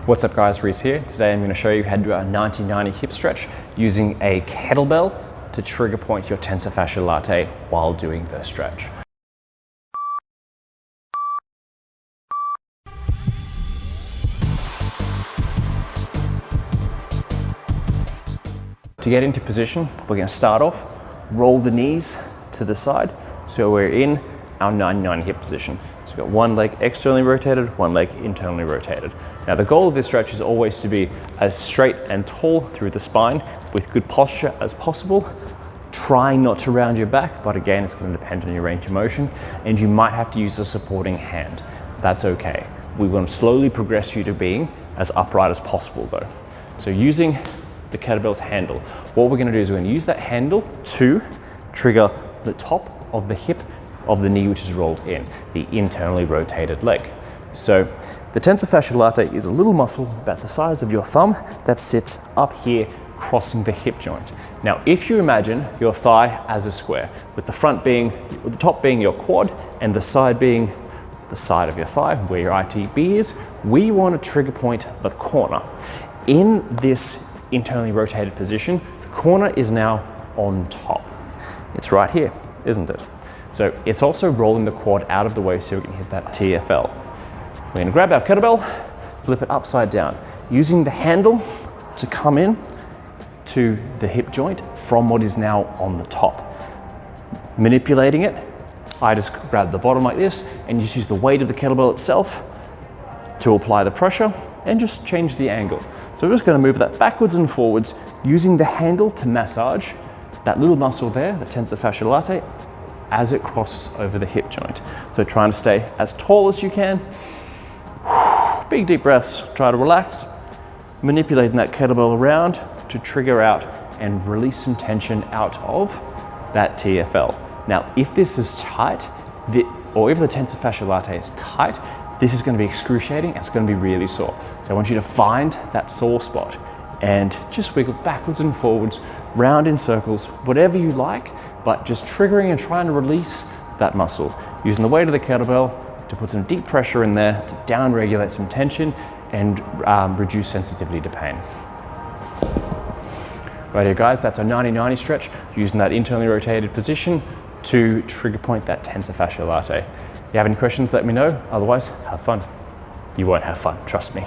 What's up guys, Rhys here. Today I'm going to show you how to do a 90-90 hip stretch using a kettlebell to trigger point your tensor fascia latae while doing the stretch. To get into position, we're going to start off, roll the knees to the side so we're in our 90-90 hip position. So we've got one leg externally rotated, one leg internally rotated. Now the goal of this stretch is always to be as straight and tall through the spine with good posture as possible, trying not to round your back, but again it's going to depend on your range of motion and you might have to use a supporting hand. That's okay. We want to slowly progress you to being as upright as possible though. So using the kettlebell's handle, what we're going to do is we're going to use that handle to trigger the top of the hip of the knee which is rolled in, the internally rotated leg. So the tensor fascia latae is a little muscle about the size of your thumb that sits up here crossing the hip joint. Now if you imagine your thigh as a square, with the front being, with the top being your quad and the side being the side of your thigh where your ITB is, we want to trigger point the corner. In this internally rotated position, the corner is now on top. It's right here, isn't it? So it's also rolling the quad out of the way so we can hit that TFL. We're going to grab our kettlebell, flip it upside down, using the handle to come in to the hip joint from what is now on the top. Manipulating it, I just grab the bottom like this and just use the weight of the kettlebell itself to apply the pressure and just change the angle. So we're just going to move that backwards and forwards using the handle to massage that little muscle there, the tensor fascia latae, as it crosses over the hip joint. So trying to stay as tall as you can. Big deep breaths, try to relax. Manipulating that kettlebell around to trigger out and release some tension out of that TFL. Now, if this is tight, or if the tensor fascia latae is tight, this is going to be excruciating, it's going to be really sore. So I want you to find that sore spot and just wiggle backwards and forwards, round in circles, whatever you like, but just triggering and trying to release that muscle. Using the weight of the kettlebell to put some deep pressure in there to down-regulate some tension and reduce sensitivity to pain. Right here guys, that's our 90-90 stretch, using that internally rotated position to trigger point that tensor fascia latae. If you have any questions, let me know. Otherwise, have fun. You won't have fun, trust me.